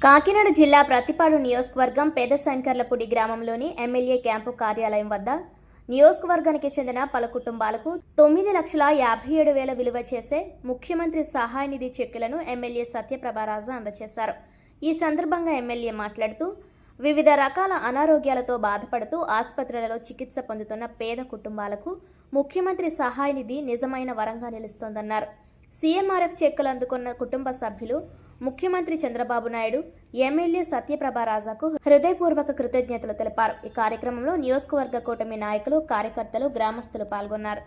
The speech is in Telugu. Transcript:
కాకినాడ జిల్లా ప్రతిపాడు నియోజకవర్గం పెదశంకర్లపూడి గ్రామంలోని ఎమ్మెల్యే క్యాంపు కార్యాలయం వద్ద నియోజకవర్గానికి చెందిన పలు కుటుంబాలకు 9,57,000 విలువ చేసే ముఖ్యమంత్రి సహాయ నిధి చెక్కులను ఎమ్మెల్యే సత్యప్రభారాజు అందజేశారు. ఈ సందర్భంగా ఎమ్మెల్యే మాట్లాడుతూ వివిధ రకాల అనారోగ్యాలతో బాధపడుతూ ఆసుపత్రులలో చికిత్స పొందుతున్న పేద కుటుంబాలకు ముఖ్యమంత్రి సహాయ నిధి నిజమైన వరంగా నిలుస్తోందన్నారు. సీఎంఆర్ఎఫ్ చెక్కులు అందుకున్న కుటుంబ సభ్యులు ముఖ్యమంత్రి చంద్రబాబు నాయుడు, ఎమ్మెల్యే సత్యప్రభారాజాకు హృదయపూర్వక కృతజ్ఞతలు తెలిపారు. ఈ కార్యక్రమంలో నియోజకవర్గ కూటమి నాయకులు, కార్యకర్తలు, గ్రామస్తులు పాల్గొన్నారు.